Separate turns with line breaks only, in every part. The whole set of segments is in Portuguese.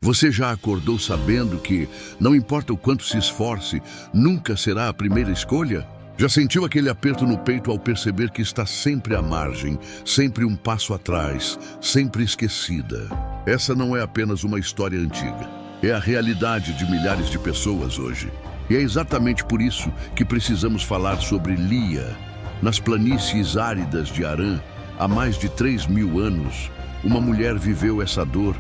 Você já acordou sabendo que, não importa o quanto se esforce, nunca será a primeira escolha? Já sentiu aquele aperto no peito ao perceber que está sempre à margem, sempre um passo atrás, sempre esquecida? Essa não é apenas uma história antiga. É a realidade de milhares de pessoas hoje. E é exatamente por isso que precisamos falar sobre Lia. Nas planícies áridas de Harã, há mais de 3.000 anos, uma mulher viveu essa dor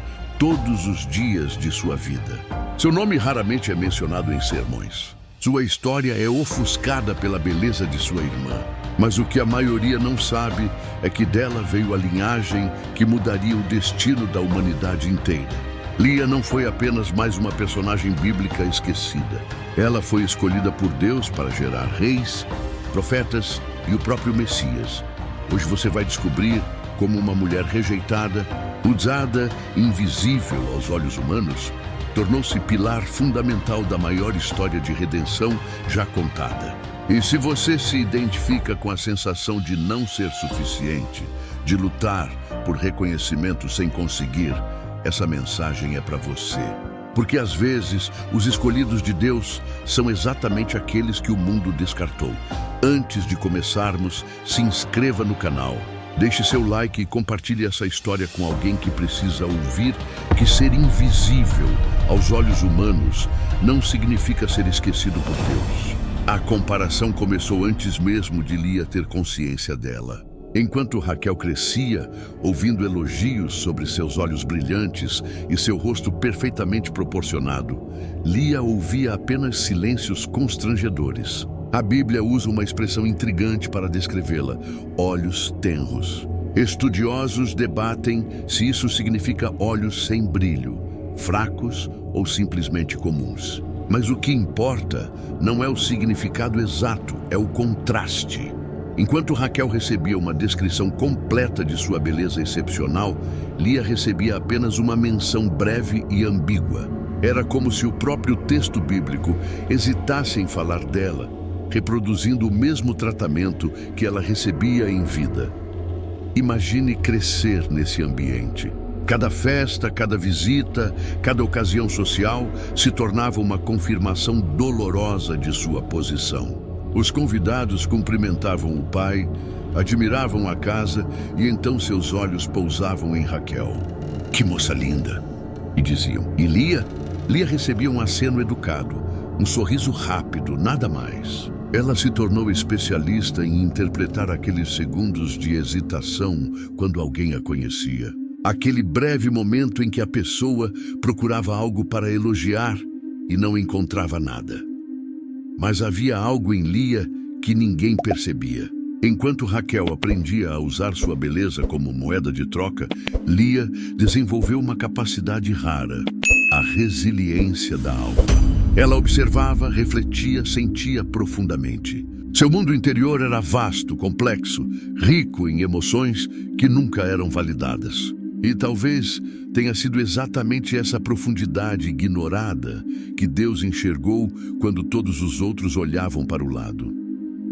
todos os dias de sua vida. Seu nome raramente é mencionado em sermões. Sua história é ofuscada pela beleza de sua irmã. Mas o que a maioria não sabe é que dela veio a linhagem que mudaria o destino da humanidade inteira. Lia não foi apenas mais uma personagem bíblica esquecida. Ela foi escolhida por Deus para gerar reis, profetas e o próprio Messias. Hoje você vai descobrir como uma mulher rejeitada, usada, invisível aos olhos humanos, tornou-se pilar fundamental da maior história de redenção já contada. E se você se identifica com a sensação de não ser suficiente, de lutar por reconhecimento sem conseguir, essa mensagem é para você. Porque às vezes, os escolhidos de Deus são exatamente aqueles que o mundo descartou. Antes de começarmos, se inscreva no canal. Deixe seu like e compartilhe essa história com alguém que precisa ouvir que ser invisível aos olhos humanos não significa ser esquecido por Deus. A comparação começou antes mesmo de Lia ter consciência dela. Enquanto Raquel crescia, ouvindo elogios sobre seus olhos brilhantes e seu rosto perfeitamente proporcionado, Lia ouvia apenas silêncios constrangedores. A Bíblia usa uma expressão intrigante para descrevê-la: olhos tenros. Estudiosos debatem se isso significa olhos sem brilho, fracos ou simplesmente comuns. Mas o que importa não é o significado exato, é o contraste. Enquanto Raquel recebia uma descrição completa de sua beleza excepcional, Lia recebia apenas uma menção breve e ambígua. Era como se o próprio texto bíblico hesitasse em falar dela, reproduzindo o mesmo tratamento que ela recebia em vida. Imagine crescer nesse ambiente. Cada festa, cada visita, cada ocasião social se tornava uma confirmação dolorosa de sua posição. Os convidados cumprimentavam o pai, admiravam a casa e então seus olhos pousavam em Raquel. Que moça linda! E diziam. E Lia? Lia recebia um aceno educado, um sorriso rápido, nada mais. Ela se tornou especialista em interpretar aqueles segundos de hesitação quando alguém a conhecia. Aquele breve momento em que a pessoa procurava algo para elogiar e não encontrava nada. Mas havia algo em Lia que ninguém percebia. Enquanto Raquel aprendia a usar sua beleza como moeda de troca, Lia desenvolveu uma capacidade rara, a resiliência da alma. Ela observava, refletia, sentia profundamente. Seu mundo interior era vasto, complexo, rico em emoções que nunca eram validadas. E talvez tenha sido exatamente essa profundidade ignorada que Deus enxergou quando todos os outros olhavam para o lado.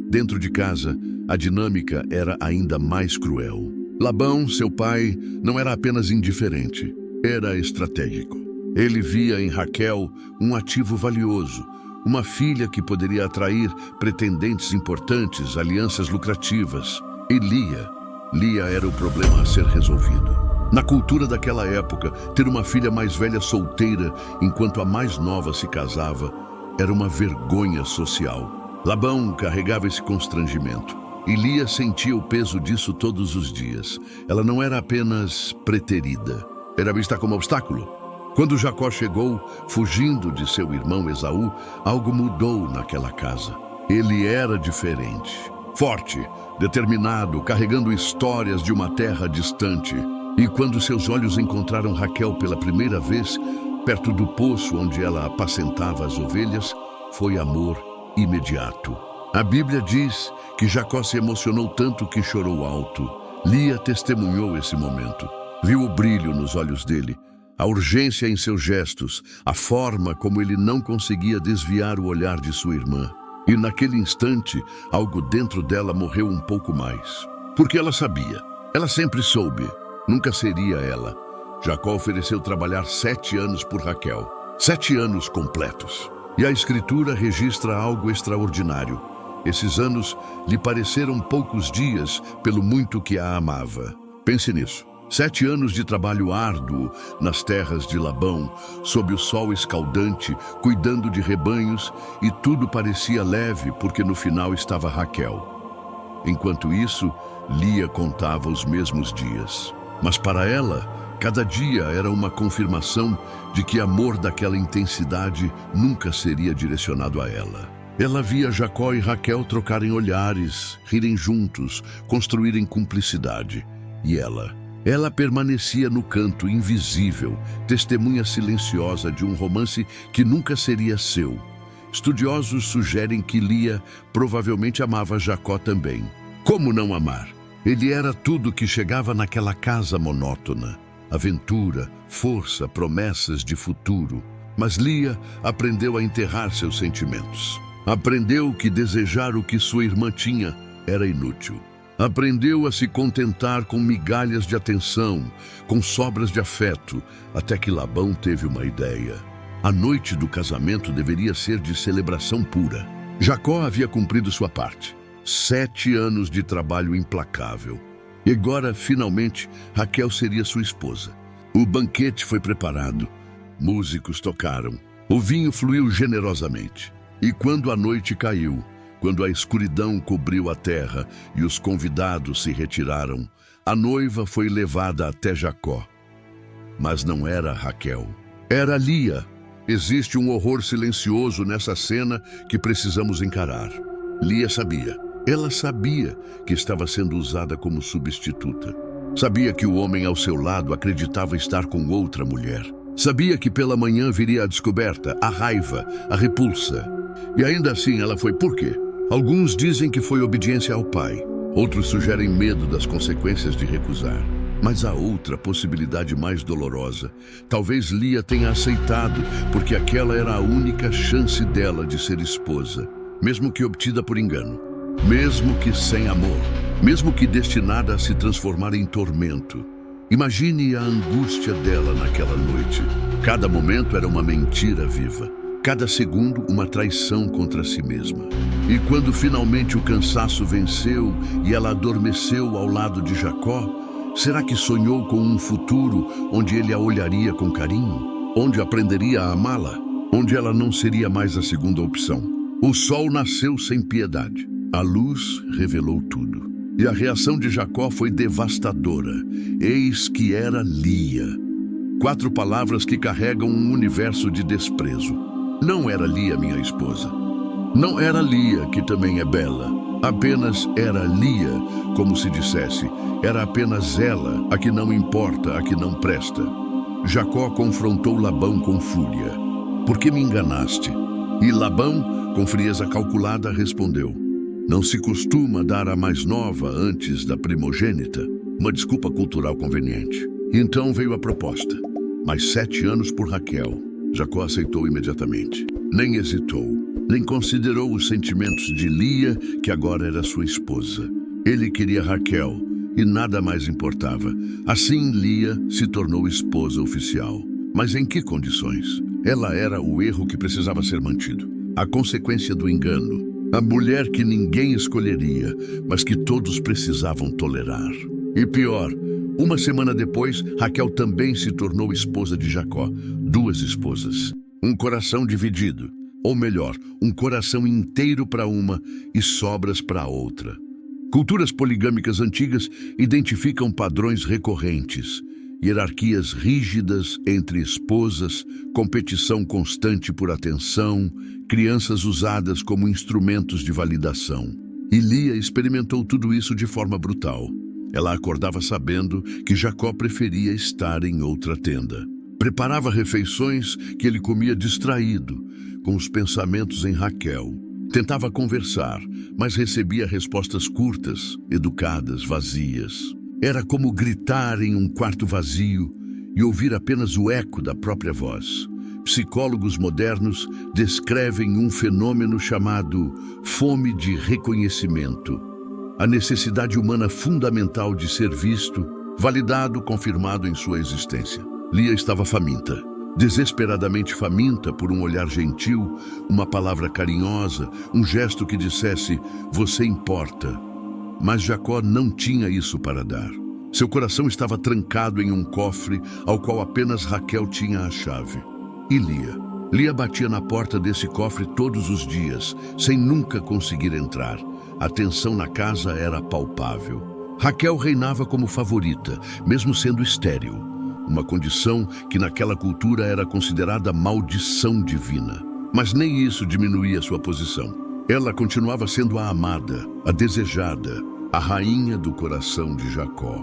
Dentro de casa, a dinâmica era ainda mais cruel. Labão, seu pai, não era apenas indiferente, era estratégico. Ele via em Raquel um ativo valioso, uma filha que poderia atrair pretendentes importantes, alianças lucrativas. E Lia era o problema a ser resolvido. Na cultura daquela época, ter uma filha mais velha solteira enquanto a mais nova se casava era uma vergonha social. Labão carregava esse constrangimento e Lia sentia o peso disso todos os dias. Ela não era apenas preterida, era vista como obstáculo. Quando Jacó chegou, fugindo de seu irmão Esaú, algo mudou naquela casa. Ele era diferente, forte, determinado, carregando histórias de uma terra distante. E quando seus olhos encontraram Raquel pela primeira vez, perto do poço onde ela apacentava as ovelhas, foi amor imediato. A Bíblia diz que Jacó se emocionou tanto que chorou alto. Lia testemunhou esse momento. Viu o brilho nos olhos dele, a urgência em seus gestos, a forma como ele não conseguia desviar o olhar de sua irmã. E naquele instante, algo dentro dela morreu um pouco mais. Porque ela sabia, ela sempre soube. Nunca seria ela. Jacó ofereceu trabalhar 7 anos por Raquel. 7 anos completos. E a Escritura registra algo extraordinário. Esses anos lhe pareceram poucos dias pelo muito que a amava. Pense nisso. 7 anos de trabalho árduo nas terras de Labão, sob o sol escaldante, cuidando de rebanhos, e tudo parecia leve porque no final estava Raquel. Enquanto isso, Lia contava os mesmos dias. Mas para ela, cada dia era uma confirmação de que amor daquela intensidade nunca seria direcionado a ela. Ela via Jacó e Raquel trocarem olhares, rirem juntos, construírem cumplicidade. E ela permanecia no canto invisível, testemunha silenciosa de um romance que nunca seria seu. Estudiosos sugerem que Lia provavelmente amava Jacó também. Como não amar? Ele era tudo que chegava naquela casa monótona. Aventura, força, promessas de futuro. Mas Lia aprendeu a enterrar seus sentimentos. Aprendeu que desejar o que sua irmã tinha era inútil. Aprendeu a se contentar com migalhas de atenção, com sobras de afeto, até que Labão teve uma ideia. A noite do casamento deveria ser de celebração pura. Jacó havia cumprido sua parte. 7 anos de trabalho implacável. E agora, finalmente, Raquel seria sua esposa. O banquete foi preparado. Músicos tocaram. O vinho fluiu generosamente. E quando a noite caiu, quando a escuridão cobriu a terra e os convidados se retiraram, a noiva foi levada até Jacó. Mas não era Raquel. Era Lia. Existe um horror silencioso nessa cena que precisamos encarar. Lia sabia. Ela sabia que estava sendo usada como substituta. Sabia que o homem ao seu lado acreditava estar com outra mulher. Sabia que pela manhã viria a descoberta, a raiva, a repulsa. E ainda assim ela foi por quê? Alguns dizem que foi obediência ao pai. Outros sugerem medo das consequências de recusar. Mas há outra possibilidade mais dolorosa. Talvez Lia tenha aceitado, porque aquela era a única chance dela de ser esposa, mesmo que obtida por engano. Mesmo que sem amor, mesmo que destinada a se transformar em tormento. Imagine a angústia dela naquela noite. Cada momento era uma mentira viva. Cada segundo uma traição contra si mesma. E quando finalmente o cansaço venceu e ela adormeceu ao lado de Jacó, será que sonhou com um futuro onde ele a olharia com carinho? Onde aprenderia a amá-la? Onde ela não seria mais a segunda opção? O sol nasceu sem piedade. A luz revelou tudo. E a reação de Jacó foi devastadora. Eis que era Lia. 4 palavras que carregam um universo de desprezo. Não era Lia minha esposa. Não era Lia, que também é bela. Apenas era Lia, como se dissesse. Era apenas ela, a que não importa, a que não presta. Jacó confrontou Labão com fúria. Por que me enganaste? E Labão, com frieza calculada, respondeu: não se costuma dar a mais nova antes da primogênita? Uma desculpa cultural conveniente. Então veio a proposta. Mais 7 anos por Raquel. Jacó aceitou imediatamente. Nem hesitou. Nem considerou os sentimentos de Lia, que agora era sua esposa. Ele queria Raquel e nada mais importava. Assim, Lia se tornou esposa oficial. Mas em que condições? Ela era o erro que precisava ser mantido. A consequência do engano. A mulher que ninguém escolheria, mas que todos precisavam tolerar. E pior, uma semana depois, Raquel também se tornou esposa de Jacó. 2 esposas. Um coração dividido. Ou melhor, um coração inteiro para uma e sobras para a outra. Culturas poligâmicas antigas identificam padrões recorrentes. Hierarquias rígidas entre esposas, competição constante por atenção, crianças usadas como instrumentos de validação. E Lia experimentou tudo isso de forma brutal. Ela acordava sabendo que Jacó preferia estar em outra tenda. Preparava refeições que ele comia distraído, com os pensamentos em Raquel. Tentava conversar, mas recebia respostas curtas, educadas, vazias. Era como gritar em um quarto vazio e ouvir apenas o eco da própria voz. Psicólogos modernos descrevem um fenômeno chamado fome de reconhecimento. A necessidade humana fundamental de ser visto, validado, confirmado em sua existência. Lia estava faminta, desesperadamente faminta por um olhar gentil, uma palavra carinhosa, um gesto que dissesse, você importa. Mas Jacó não tinha isso para dar. Seu coração estava trancado em um cofre ao qual apenas Raquel tinha a chave. E Lia? Lia batia na porta desse cofre todos os dias, sem nunca conseguir entrar. A tensão na casa era palpável. Raquel reinava como favorita, mesmo sendo estéril. Uma condição que naquela cultura era considerada maldição divina. Mas nem isso diminuía sua posição. Ela continuava sendo a amada, a desejada, a rainha do coração de Jacó.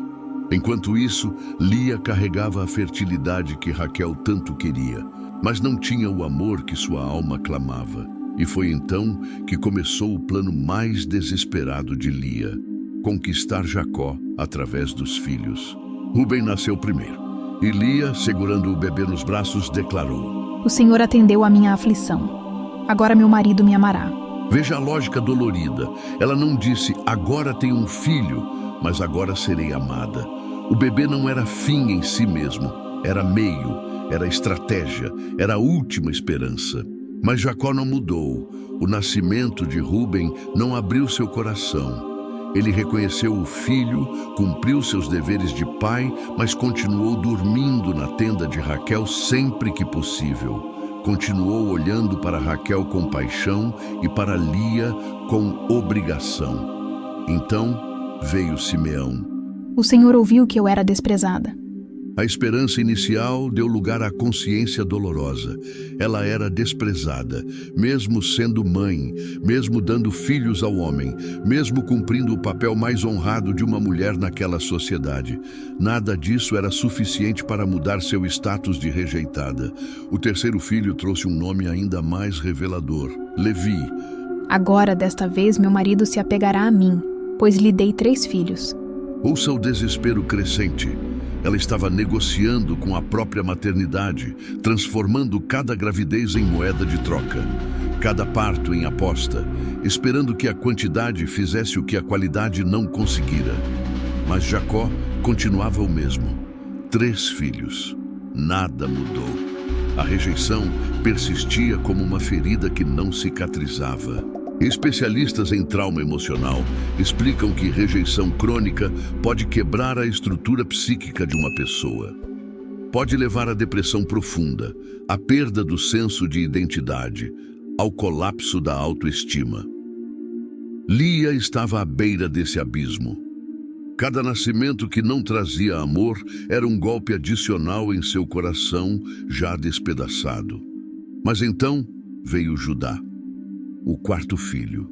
Enquanto isso, Lia carregava a fertilidade que Raquel tanto queria, mas não tinha o amor que sua alma clamava. E foi então que começou o plano mais desesperado de Lia, conquistar Jacó através dos filhos. Rúben nasceu primeiro, e Lia, segurando o bebê nos braços, declarou:
O Senhor atendeu à minha aflição. Agora meu marido me amará.
Veja a lógica dolorida. Ela não disse, agora tenho um filho, mas agora serei amada. O bebê não era fim em si mesmo, era meio, era estratégia, era a última esperança. Mas Jacó não mudou. O nascimento de Rúben não abriu seu coração. Ele reconheceu o filho, cumpriu seus deveres de pai, mas continuou dormindo na tenda de Raquel sempre que possível. Continuou olhando para Raquel com paixão e para Lia com obrigação. Então veio Simeão.
O Senhor ouviu que eu era desprezada.
A esperança inicial deu lugar à consciência dolorosa. Ela era desprezada, mesmo sendo mãe, mesmo dando filhos ao homem, mesmo cumprindo o papel mais honrado de uma mulher naquela sociedade. Nada disso era suficiente para mudar seu status de rejeitada. O terceiro filho trouxe um nome ainda mais revelador: Levi.
Agora, desta vez, meu marido se apegará a mim, pois lhe dei 3 filhos.
Ouça o desespero crescente. Ela estava negociando com a própria maternidade, transformando cada gravidez em moeda de troca, cada parto em aposta, esperando que a quantidade fizesse o que a qualidade não conseguira. Mas Jacó continuava o mesmo. 3 filhos. Nada mudou. A rejeição persistia como uma ferida que não cicatrizava. Especialistas em trauma emocional explicam que rejeição crônica pode quebrar a estrutura psíquica de uma pessoa. Pode levar à depressão profunda, à perda do senso de identidade, ao colapso da autoestima. Lia estava à beira desse abismo. Cada nascimento que não trazia amor era um golpe adicional em seu coração já despedaçado. Mas então veio Judá, o 4º filho,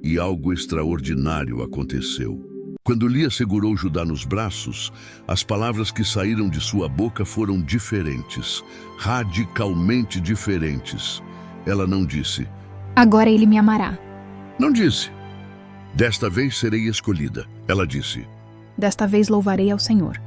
e algo extraordinário aconteceu. Quando Lia segurou Judá nos braços, as palavras que saíram de sua boca foram diferentes, radicalmente diferentes. Ela não disse,
Agora ele me amará.
Não disse, desta vez serei escolhida. Ela disse,
Desta vez louvarei ao Senhor.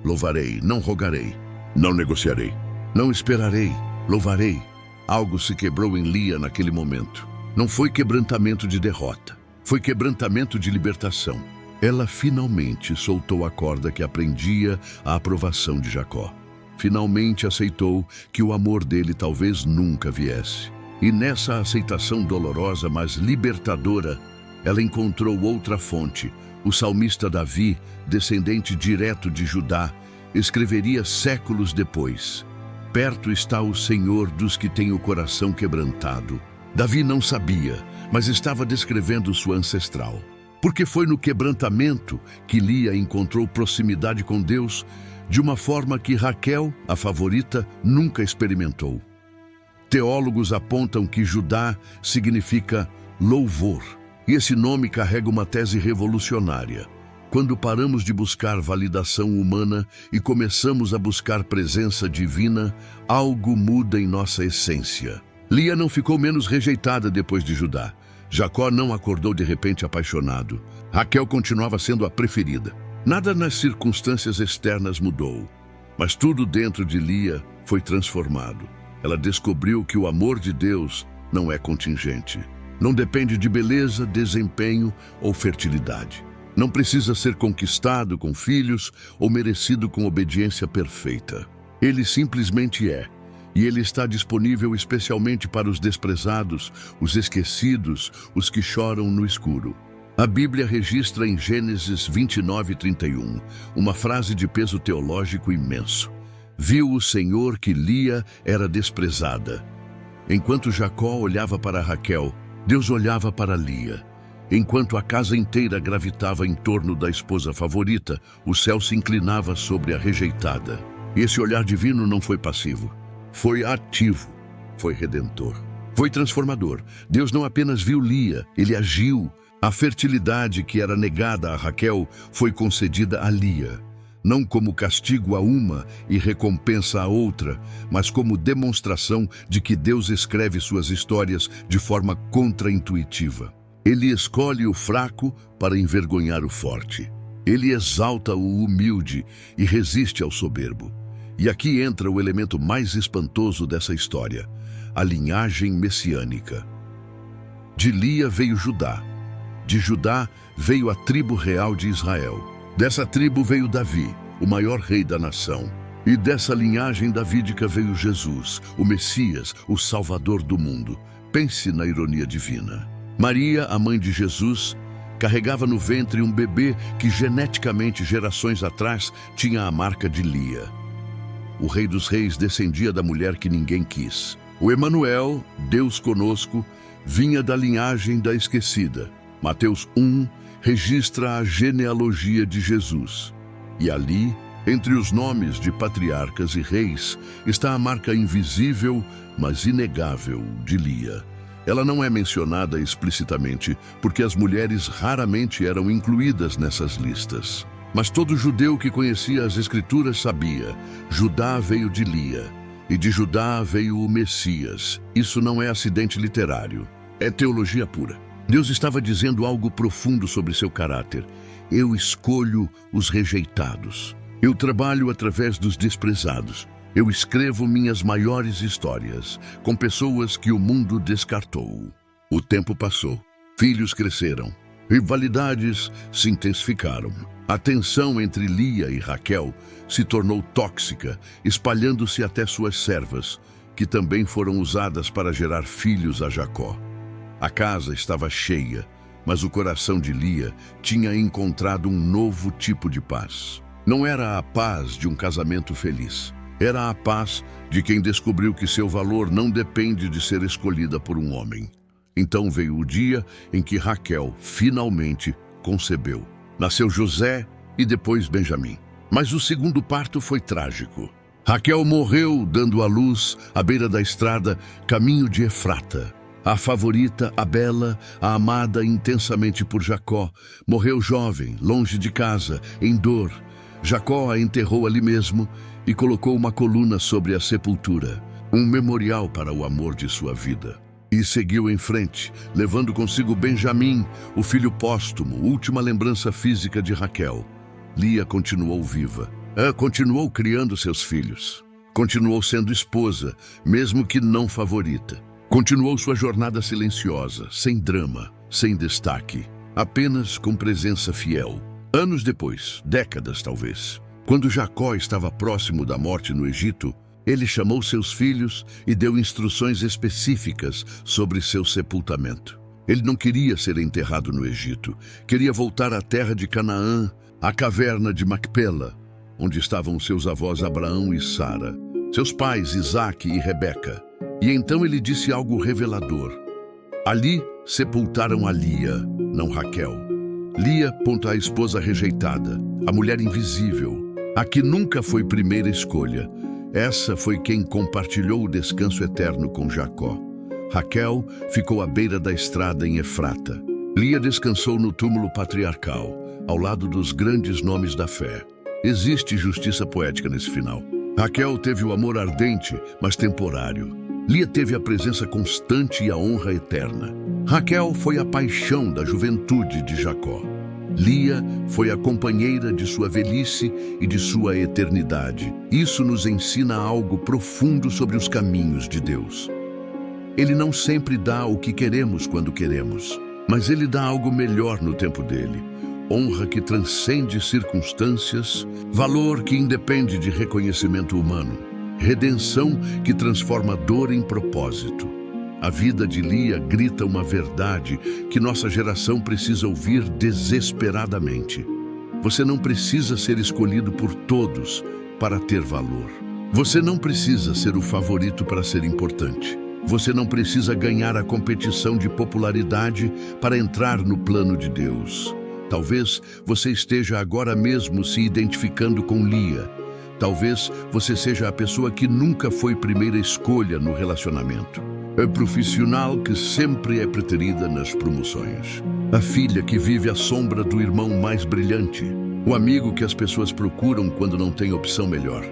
Louvarei, não rogarei, não negociarei, não esperarei, louvarei. Algo se quebrou em Lia naquele momento. Não foi quebrantamento de derrota, foi quebrantamento de libertação. Ela finalmente soltou a corda que prendia a aprovação de Jacó. Finalmente aceitou que o amor dele talvez nunca viesse. E nessa aceitação dolorosa, mas libertadora, ela encontrou outra fonte. O salmista Davi, descendente direto de Judá, escreveria séculos depois: Perto está o Senhor dos que têm o coração quebrantado. Davi não sabia, mas estava descrevendo sua ancestral. Porque foi no quebrantamento que Lia encontrou proximidade com Deus de uma forma que Raquel, a favorita, nunca experimentou. Teólogos apontam que Judá significa louvor, e esse nome carrega uma tese revolucionária. Quando paramos de buscar validação humana e começamos a buscar presença divina, algo muda em nossa essência. Lia não ficou menos rejeitada depois de Judá. Jacó não acordou de repente apaixonado. Raquel continuava sendo a preferida. Nada nas circunstâncias externas mudou, mas tudo dentro de Lia foi transformado. Ela descobriu que o amor de Deus não é contingente. Não depende de beleza, desempenho ou fertilidade. Não precisa ser conquistado com filhos ou merecido com obediência perfeita. Ele simplesmente é. E ele está disponível especialmente para os desprezados, os esquecidos, os que choram no escuro. A Bíblia registra em Gênesis 29:31 uma frase de peso teológico imenso. Viu o Senhor que Lia era desprezada. Enquanto Jacó olhava para Raquel, Deus olhava para Lia. Enquanto a casa inteira gravitava em torno da esposa favorita, o céu se inclinava sobre a rejeitada. Esse olhar divino não foi passivo. Foi ativo, foi redentor, foi transformador. Deus não apenas viu Lia, ele agiu. A fertilidade que era negada a Raquel foi concedida a Lia, não como castigo a uma e recompensa a outra, mas como demonstração de que Deus escreve suas histórias de forma contraintuitiva. Ele escolhe o fraco para envergonhar o forte. Ele exalta o humilde e resiste ao soberbo. E aqui entra o elemento mais espantoso dessa história, a linhagem messiânica. De Lia veio Judá. De Judá veio a tribo real de Israel. Dessa tribo veio Davi, o maior rei da nação. E dessa linhagem davídica veio Jesus, o Messias, o Salvador do mundo. Pense na ironia divina. Maria, a mãe de Jesus, carregava no ventre um bebê que geneticamente, gerações atrás, tinha a marca de Lia. O Rei dos Reis descendia da mulher que ninguém quis. O Emanuel, Deus conosco, vinha da linhagem da esquecida. Mateus 1 registra a genealogia de Jesus. E ali, entre os nomes de patriarcas e reis, está a marca invisível, mas inegável, de Lia. Ela não é mencionada explicitamente, porque as mulheres raramente eram incluídas nessas listas. Mas todo judeu que conhecia as Escrituras sabia: Judá veio de Lia, e de Judá veio o Messias. Isso não é acidente literário, é teologia pura. Deus estava dizendo algo profundo sobre seu caráter. Eu escolho os rejeitados. Eu trabalho através dos desprezados. Eu escrevo minhas maiores histórias com pessoas que o mundo descartou. O tempo passou, filhos cresceram, rivalidades se intensificaram. A tensão entre Lia e Raquel se tornou tóxica, espalhando-se até suas servas, que também foram usadas para gerar filhos a Jacó. A casa estava cheia, mas o coração de Lia tinha encontrado um novo tipo de paz. Não era a paz de um casamento feliz. Era a paz de quem descobriu que seu valor não depende de ser escolhida por um homem. Então veio o dia em que Raquel finalmente concebeu. Nasceu José e depois Benjamim. Mas o segundo parto foi trágico. Raquel morreu dando à luz, à beira da estrada, caminho de Efrata. A favorita, a bela, a amada intensamente por Jacó, morreu jovem, longe de casa, em dor. Jacó a enterrou ali mesmo e colocou uma coluna sobre a sepultura, um memorial para o amor de sua vida. E seguiu em frente, levando consigo Benjamim, o filho póstumo, última lembrança física de Raquel. Lia continuou viva. Continuou criando seus filhos. Continuou sendo esposa, mesmo que não favorita. Continuou sua jornada silenciosa, sem drama, sem destaque, apenas com presença fiel. Anos depois, décadas talvez, quando Jacó estava próximo da morte no Egito, ele chamou seus filhos e deu instruções específicas sobre seu sepultamento. Ele não queria ser enterrado no Egito, queria voltar à terra de Canaã, à caverna de Macpela, onde estavam seus avós Abraão e Sara, seus pais Isaque e Rebeca. E então ele disse algo revelador. Ali sepultaram a Lia, não Raquel. Lia, a esposa rejeitada, a mulher invisível, a que nunca foi primeira escolha. Essa foi quem compartilhou o descanso eterno com Jacó. Raquel ficou à beira da estrada em Efrata. Lia descansou no túmulo patriarcal, ao lado dos grandes nomes da fé. Existe justiça poética nesse final. Raquel teve o amor ardente, mas temporário. Lia teve a presença constante e a honra eterna. Raquel foi a paixão da juventude de Jacó. Lia foi a companheira de sua velhice e de sua eternidade. Isso nos ensina algo profundo sobre os caminhos de Deus. Ele não sempre dá o que queremos quando queremos, mas ele dá algo melhor no tempo dele. Honra que transcende circunstâncias, valor que independe de reconhecimento humano. redenção que transforma dor em propósito. A vida de Lia grita uma verdade que nossa geração precisa ouvir desesperadamente. Você não precisa ser escolhido por todos para ter valor. Você não precisa ser o favorito para ser importante. Você não precisa ganhar a competição de popularidade para entrar no plano de Deus. Talvez você esteja agora mesmo se identificando com Lia. Talvez você seja a pessoa que nunca foi primeira escolha no relacionamento. A profissional que sempre é preterida nas promoções. A filha que vive à sombra do irmão mais brilhante. O amigo que as pessoas procuram quando não tem opção melhor.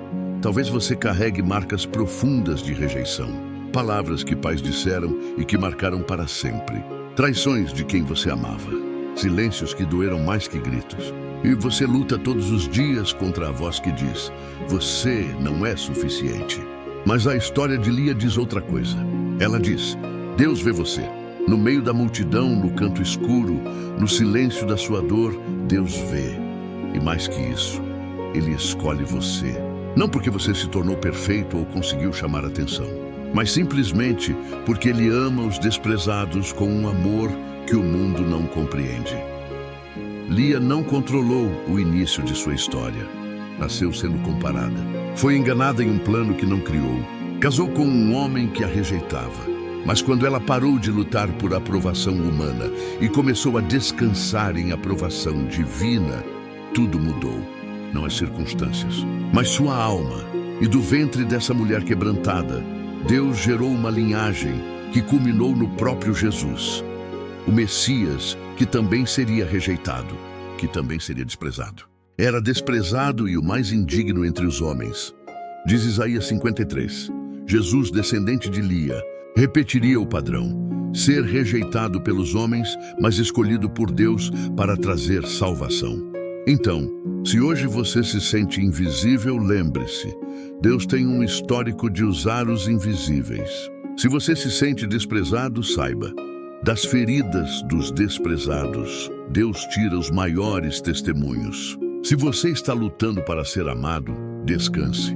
Talvez você carregue marcas profundas de rejeição. Palavras que pais disseram e que marcaram para sempre. Traições de quem você amava. Silêncios que doeram mais que gritos. E você luta todos os dias contra a voz que diz: você não é suficiente. Mas a história de Lia diz outra coisa. Ela diz: Deus vê você. No meio da multidão, no canto escuro, no silêncio da sua dor, Deus vê. E mais que isso, Ele escolhe você. Não porque você se tornou perfeito ou conseguiu chamar atenção, mas simplesmente porque Ele ama os desprezados com um amor que o mundo não compreende. Lia não controlou o início de sua história. Nasceu sendo comparada. Foi enganada em um plano que não criou. Casou com um homem que a rejeitava. Mas quando ela parou de lutar por aprovação humana e começou a descansar em aprovação divina, tudo mudou. Não as circunstâncias, mas sua alma. E do ventre dessa mulher quebrantada, Deus gerou uma linhagem que culminou no próprio Jesus. O Messias, que também seria rejeitado, que também seria desprezado. Era desprezado e o mais indigno entre os homens. Diz Isaías 53. Jesus, descendente de Lia, repetiria o padrão: ser rejeitado pelos homens, mas escolhido por Deus para trazer salvação. Então, se hoje você se sente invisível, lembre-se, Deus tem um histórico de usar os invisíveis. Se você se sente desprezado, saiba, das feridas dos desprezados, Deus tira os maiores testemunhos. Se você está lutando para ser amado, descanse.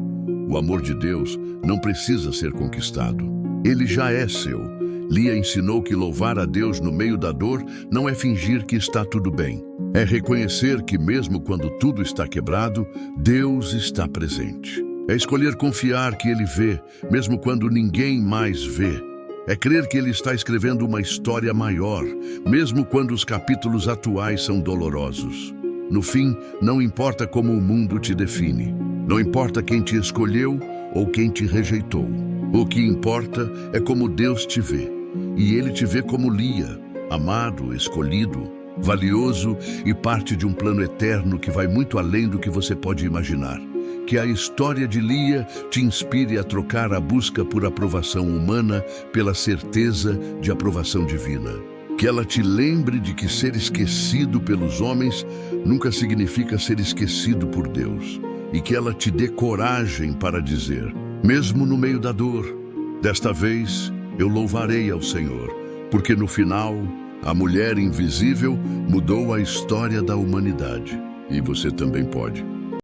O amor de Deus não precisa ser conquistado. Ele já é seu. Lia ensinou que louvar a Deus no meio da dor não é fingir que está tudo bem. É reconhecer que mesmo quando tudo está quebrado, Deus está presente. É escolher confiar que Ele vê, mesmo quando ninguém mais vê. É crer que Ele está escrevendo uma história maior, mesmo quando os capítulos atuais são dolorosos. No fim, não importa como o mundo te define. Não importa quem te escolheu ou quem te rejeitou. O que importa é como Deus te vê. E Ele te vê como Lia, amado, escolhido, valioso e parte de um plano eterno que vai muito além do que você pode imaginar. Que a história de Lia te inspire a trocar a busca por aprovação humana pela certeza de aprovação divina. Que ela te lembre de que ser esquecido pelos homens nunca significa ser esquecido por Deus. E que ela te dê coragem para dizer, mesmo no meio da dor, desta vez eu louvarei ao Senhor, porque no final, a mulher invisível mudou a história da humanidade. E você também pode.